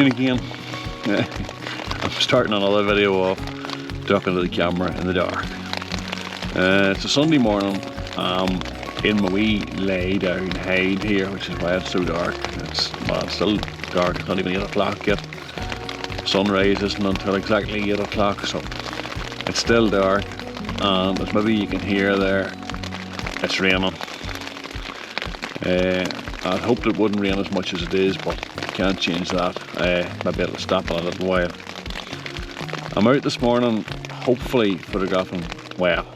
morning again. I'm starting another video off talking to the camera in the dark. It's a Sunday morning. I'm in my wee lay down hide here, which is why it's so dark. It's still dark, it's not even 8 o'clock yet. Sunrise isn't until exactly 8 o'clock, so it's still dark. And as maybe you can hear there, it's raining. I'd hoped it wouldn't rain as much as it is, but can't change that. Maybe it'll stop in a little while. I'm out this morning, hopefully photographing, well,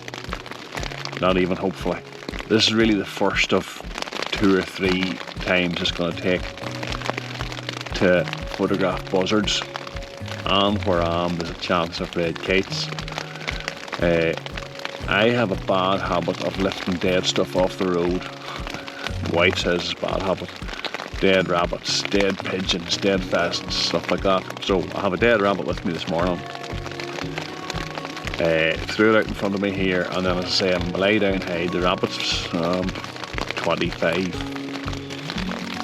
not even hopefully. This is really the first of 2 or 3 times it's going to take to photograph buzzards, and where I am there's a chance of red kites. I have a bad habit of lifting dead stuff off the road. My wife says it's a bad habit. Dead rabbits, dead pigeons, dead pheasants, stuff like that. So I have a dead rabbit with me this morning. Threw it out in front of me here, and then as I say, I'm lay down hide. The rabbit's 25,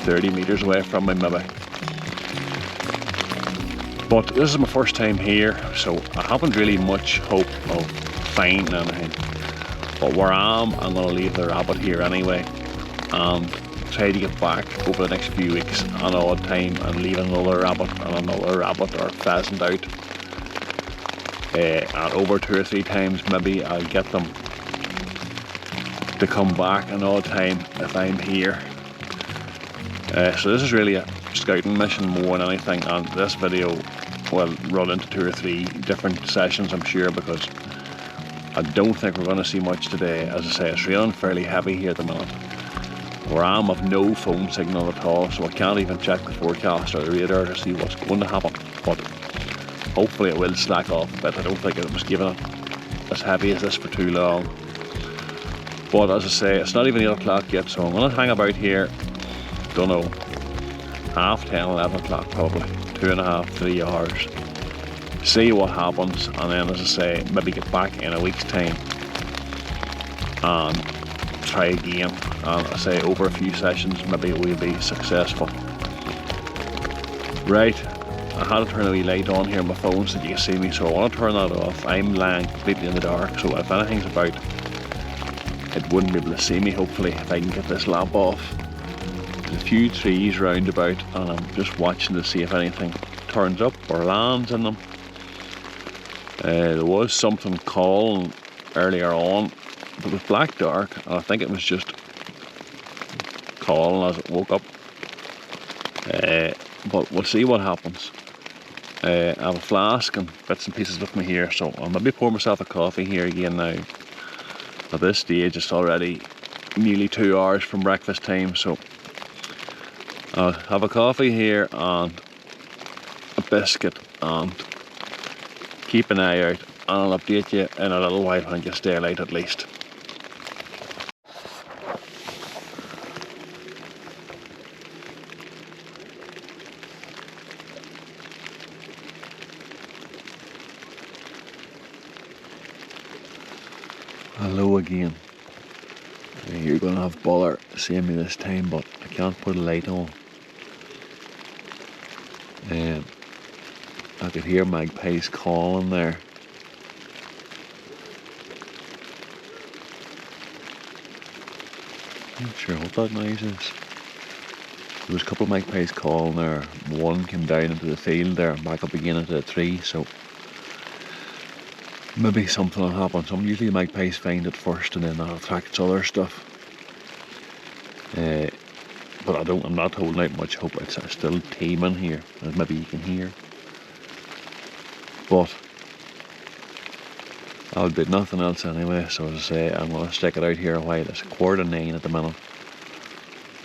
30 metres away from me maybe. But this is my first time here, so I haven't really much hope of finding anything. But where I am, I'm going to leave the rabbit here anyway, and try to get back over the next few weeks an odd time and leave another rabbit or pheasant out. And over 2 or 3 times maybe I'll get them to come back an odd time if I'm here. So this is really a scouting mission more than anything, and this video will run into 2 or 3 different sessions, I'm sure, because I don't think we're going to see much today. As I say, it's raining fairly heavy here at the minute. Where I am, I've no phone signal at all, so I can't even check the forecast or the radar to see what's going to happen. But hopefully it will slack off a bit. I don't think it was given it as heavy as this for too long. But as I say, it's not even 8 o'clock yet, so I'm going to hang about here, don't know, 10:30, 11 o'clock probably, 2.5, 3 hours. See what happens, and then as I say, maybe get back in a week's time and try again. And I say over a few sessions maybe we'll be successful. Right, I had to turn a wee light on here on my phone so that you can see me, so I want to turn that off. I'm lying completely in the dark, so if anything's about, it wouldn't be able to see me hopefully if I can get this lamp off. There's a few trees round about, and I'm just watching to see if anything turns up or lands in them. There was something calling earlier on, but it was black dark, and I think it was just calling as it woke up. But we'll see what happens. I have a flask and bits and pieces with me here, so I'll maybe pour myself a coffee here again now. At this stage it's already nearly 2 hours from breakfast time, so I'll have a coffee here and a biscuit and keep an eye out, and I'll update you in a little while when it gets daylight at least. Hello again. You're going to have bother seeing me this time, but I can't put a light on. I could hear magpies calling there. I'm not sure what that noise is. There was a couple of magpies calling there. One came down into the field there and back up again into the tree, so maybe something will happen. Usually the magpies find it first and then that attracts other stuff. But I'm not holding out much hope. It's still teeming here, as maybe you can hear. But I'll do nothing else anyway, so as I say, I'm going to stick it out here a while. It's 9:15 at the minute.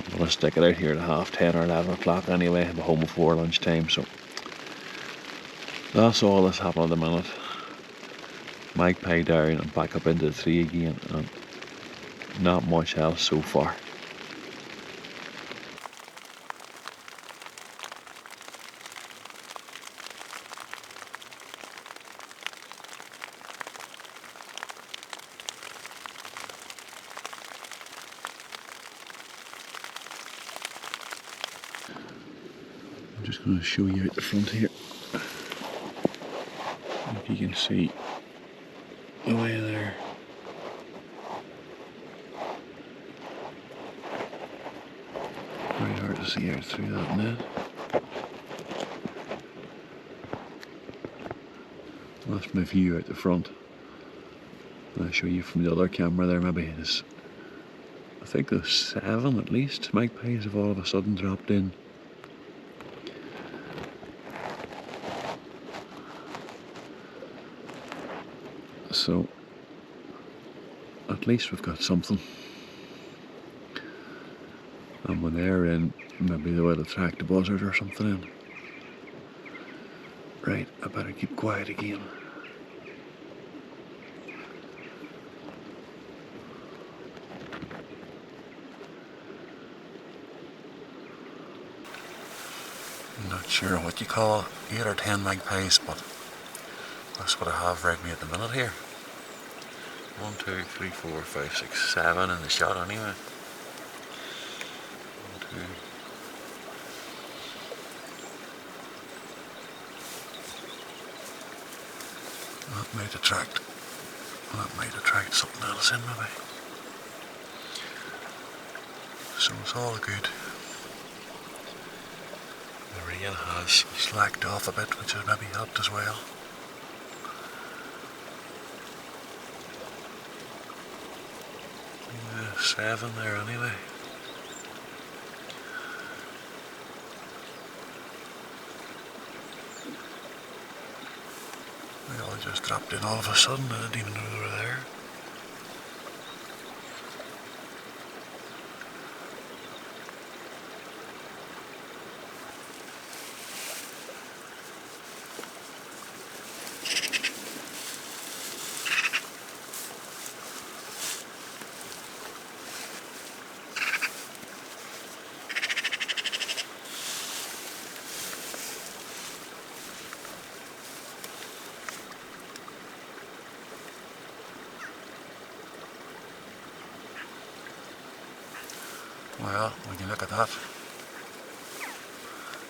I'm going to stick it out here at 10:30 or 11 o'clock anyway. I'll be home before lunchtime, so that's all that's happening at the minute. Magpie down and back up into the tree again, and not much else so far. I'll show you out the front here. If you can see away there. Very hard to see out through that net. That's my view out the front. I'll show you from the other camera there. Maybe there's, I think there's 7 at least. Magpies have all of a sudden dropped in. So at least we've got something. And when they're in, maybe they will attract a buzzard or something in. Right, I better keep quiet again. I'm not sure what you call 8 or 10 magpies, but that's what I have right me at the minute here. 1, 2, 3, 4, 5, 6, 7 in the shot anyway. 1, 2. That might attract something else in maybe. So it's all good. The rain has slacked off a bit, which has maybe helped as well. Yeah, 7 there anyway. They all just dropped in all of a sudden. I didn't even know they were there. Well, when you look at that,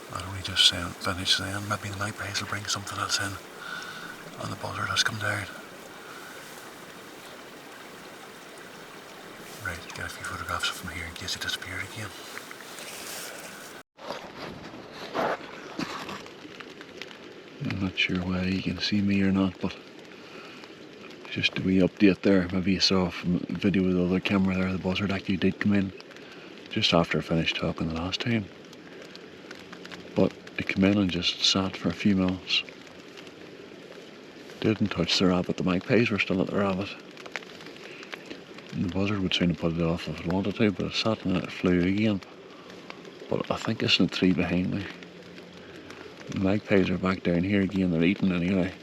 why don't we just finish then? Maybe the magpies will bring something else in, and the buzzard has come down. Right, get a few photographs from here in case he disappeared again. I'm not sure whether you can see me or not, but just a wee update there. Maybe you saw from the video with the other camera there, the buzzard actually did come in just after I finished talking the last time. But it came in and just sat for a few minutes. Didn't touch the rabbit. The magpies were still at the rabbit. And the buzzard would soon have put it off if it wanted to, but it sat and it flew again. But I think it's in the tree behind me. The magpies are back down here again. They're eating anyway.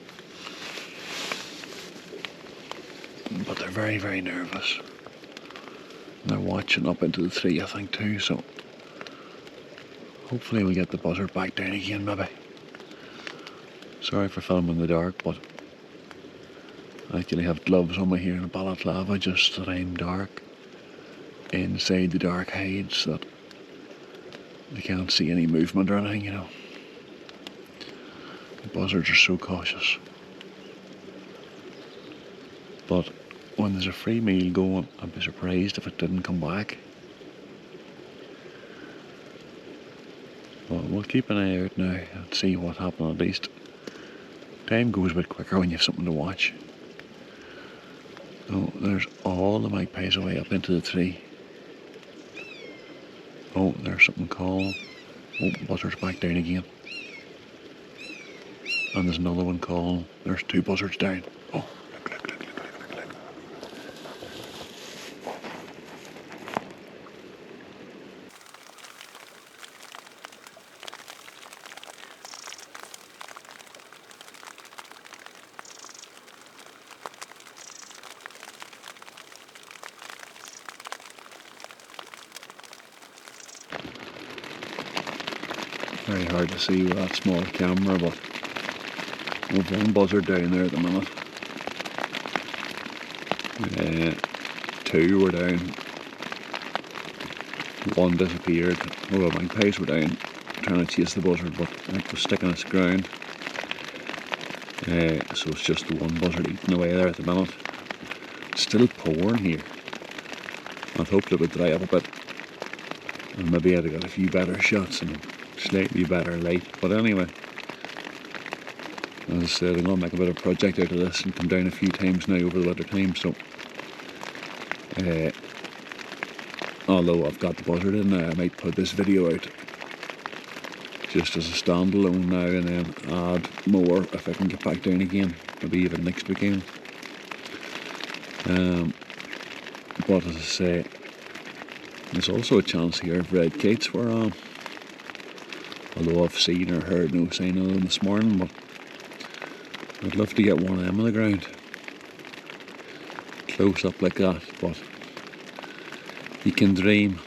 But they're very, very nervous. They're watching up into the tree, I think, too, so hopefully we'll get the buzzard back down again, maybe. Sorry for filming in the dark, but I actually have gloves on me here in a balaclava just that I'm dark inside the dark hide so that they can't see any movement or anything, you know. The buzzards are so cautious. But when there's a free meal going, I'd be surprised if it didn't come back. But we'll keep an eye out now and see what happens at least. Time goes a bit quicker when you have something to watch. Oh, there's all the magpies away up into the tree. Oh, there's something calling. Oh, buzzard's back down again. And there's another one calling. There's 2 buzzards down. Oh. Very hard to see with that small camera, but we've one buzzard down there at the minute. 2 were down. 1 disappeared. All the magpies were down. trying to chase the buzzard, but it was sticking its ground. So it's just the one buzzard eating away there at the minute. It's still pouring here. I'd hoped it would dry up a bit, and maybe I'd have got a few better shots and a slightly better light. But anyway, as I said, I'm going to make a bit of a project out of this and come down a few times now over the winter time. So, although I've got the buzzard in there, I might put this video out just as a standalone now and then add more if I can get back down again, maybe even next weekend. But as I say, there's also a chance here of red kites were on. Although I've seen or heard no sign of them this morning, but I'd love to get one of them on the ground. Close up like that, but you can dream.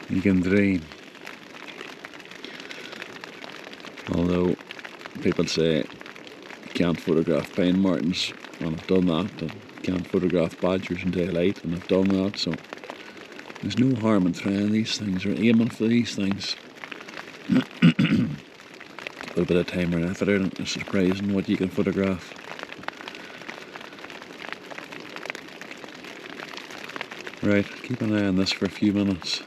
You can dream. Although people say you can't photograph pine martens, and I've done that, and can't photograph badgers in daylight, and I've done that, so there's no harm in trying these things or aiming for these things. Put a bit of time and effort in it. It's surprising what you can photograph. Right, keep an eye on this for a few minutes.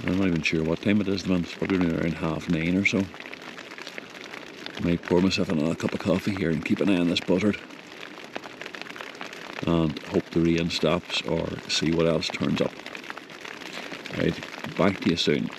I'm not even sure what time it is at the minute. It's probably around 9:30 or so. I might pour myself another cup of coffee here and keep an eye on this buzzard. And hope the rain stops or see what else turns up. Right, back to you soon.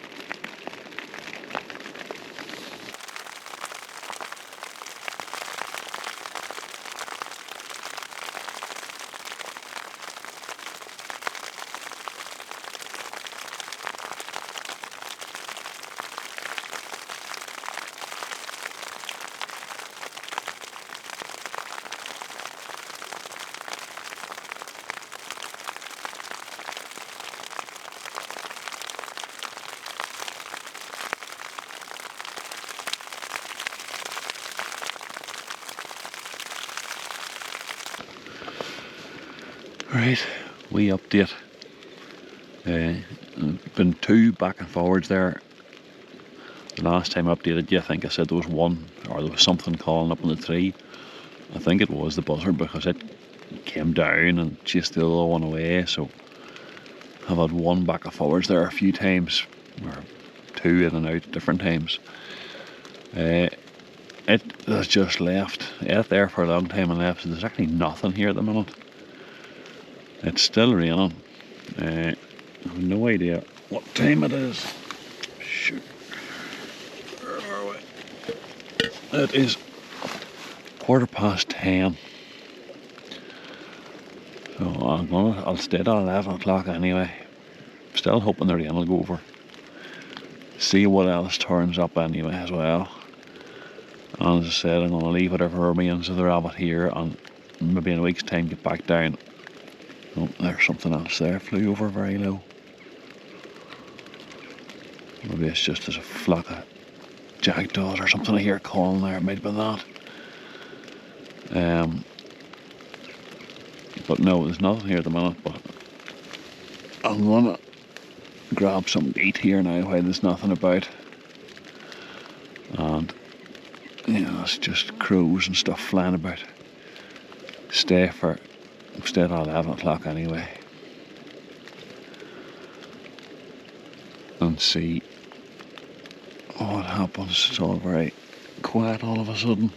Right, wee update. Been 2 back and forwards there. The last time I updated you, I think I said there was one, or there was something calling up on the tree. I think it was the buzzard because it came down and chased the other one away. So I've had 1 back and forwards there a few times, or 2 in and out at different times. It has just left. It ate there for a long time and left, so there's actually nothing here at the minute. It's still raining. I have no idea what time it is. Shoot. Where are we? It is 10:15. So I'll stay till 11 o'clock anyway. Still hoping the rain will go over. See what else turns up anyway as well. And as I said, I'm going to leave whatever remains of the rabbit here and maybe in a week's time get back down. Oh, there's something else there, flew over very low. Maybe it's just as a flock of jackdaws or something I hear calling there, it might have been that. But no, there's nothing here at the minute, but I'm gonna grab something to eat here now while there's nothing about. And, you know, it's just crows and stuff flying about. Stay till 11 o'clock anyway. And see what happens. It's all very quiet all of a sudden.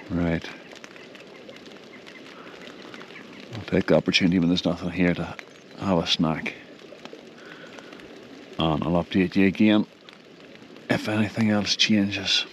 Right. I'll take the opportunity when there's nothing here to have a snack. And I'll update you again if anything else changes.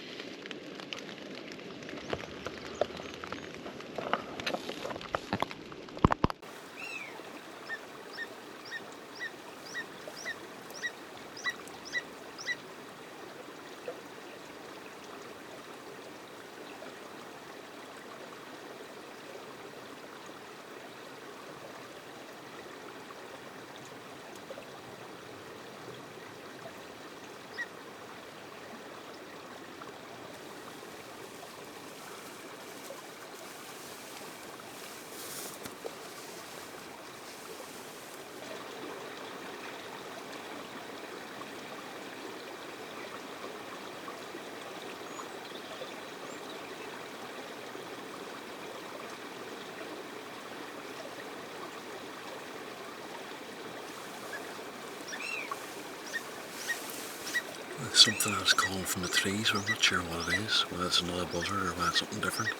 There's something else calling from the trees, but I'm not sure what it is, whether it's another buzzard or whether it's something different.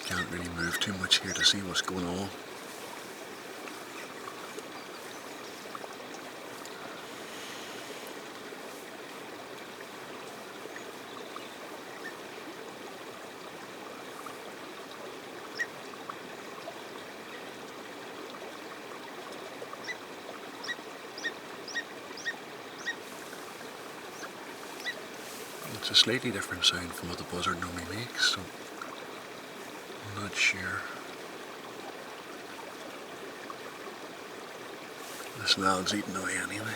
Can't really move too much here to see what's going on. It's a slightly different sound from what the buzzard normally makes, so I'm not sure. This lad's eating away anyway.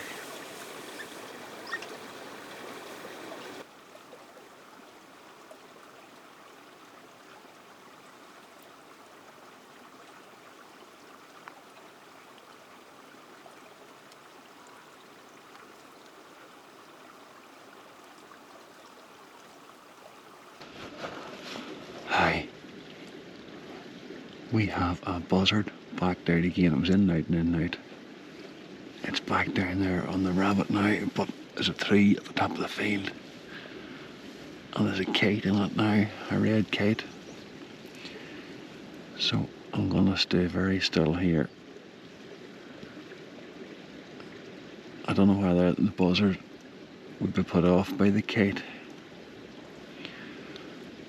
Hi. We have a buzzard backed out again. It was in and out and in and out. It's back down there on the rabbit now, but there's a tree at the top of the field. And there's a kite in it now, a red kite. So I'm gonna stay very still here. I don't know whether the buzzard would be put off by the kite,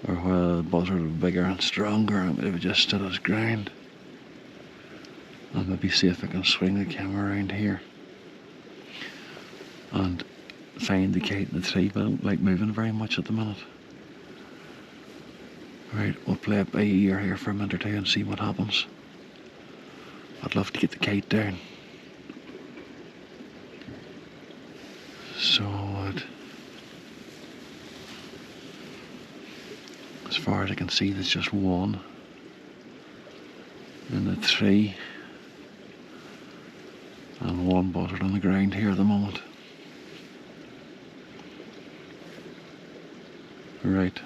or whether the buzzard would be bigger and stronger and it would just stood his ground. I'll maybe see if I can swing the camera around here and find the kite in the tree, but I don't like moving very much at the minute. Right, we'll play it by ear here for a minute or two and see what happens. I'd love to get the kite down. So as far as I can see, there's just one in the tree and one buzzard on the ground here at the moment. Right.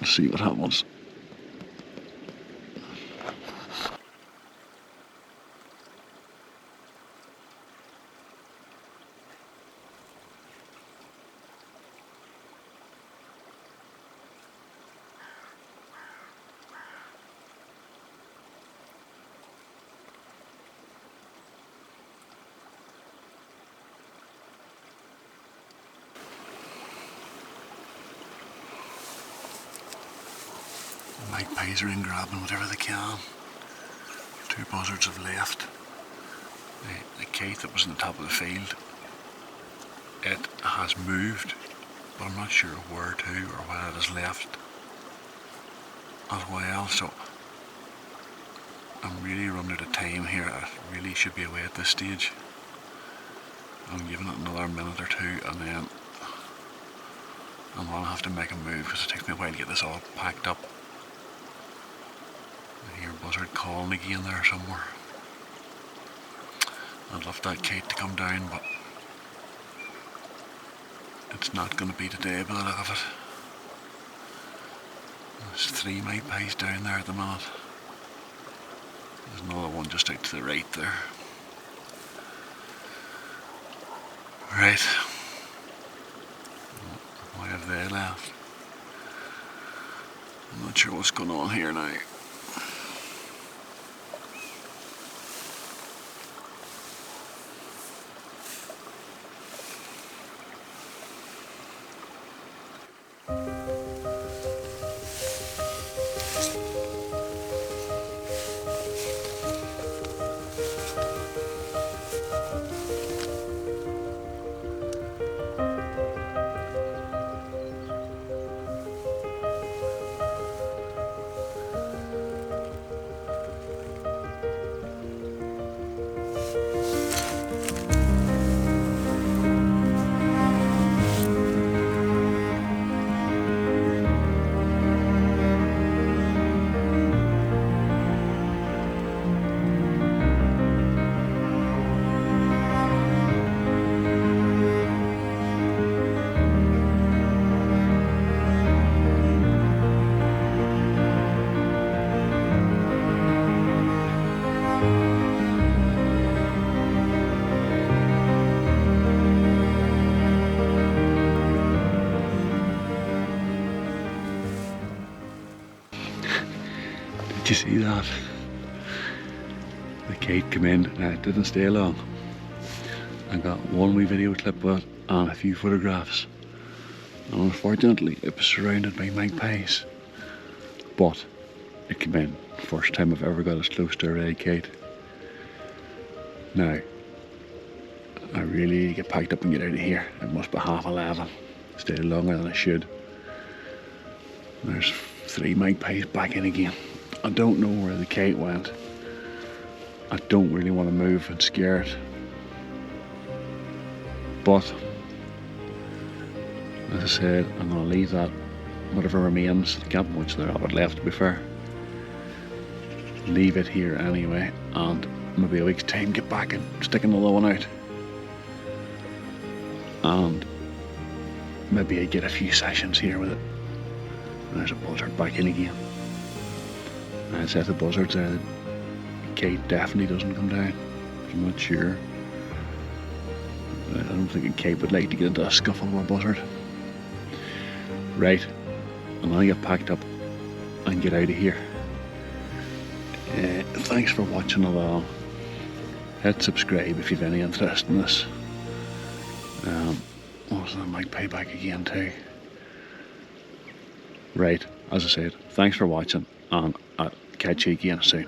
Let's see what happens. Magpies are in grabbing whatever they can. Two buzzards have left. The kite that was on the top of the field, it has moved, but I'm not sure where to or where it has left as well. So I'm really running out of time here. I really should be away at this stage. I'm giving it another minute or two and then I'm going to have to make a move because it takes me a while to get this all packed up. I hear a buzzard calling again there somewhere. I'd love that kite to come down, but it's not going to be today by the look of it. There's 3 magpies down there at the minute. There's another one just out to the right there. Right. Why have they left? I'm not sure what's going on here now. Did you see that? The kite came in, it didn't stay long. I got one wee video clip of it and a few photographs. And unfortunately it was surrounded by magpies. But it came in. First time I've ever got as close to a red kite. Now, I really need to get packed up and get out of here. It must be 11:30. Stayed longer than I should. There's 3 magpies back in again. I don't know where the kite went. I don't really want to move and scare it. But, as I said, I'm going to leave that, whatever remains, can't much there of it left to be fair. Leave it here anyway, and maybe a week's time get back and stick another one out. And maybe I get a few sessions here with it. There's a buzzard back in again. I said the buzzards there, the kite definitely doesn't come down. I'm not sure. I don't think a kite would like to get into a scuffle with a buzzard. Right, I'm gonna get packed up and get out of here. Thanks for watching along. Hit subscribe if you've any interest in this. Also, I might pay back again too. Right, as I said, thanks for watching, and I'll catch you again soon.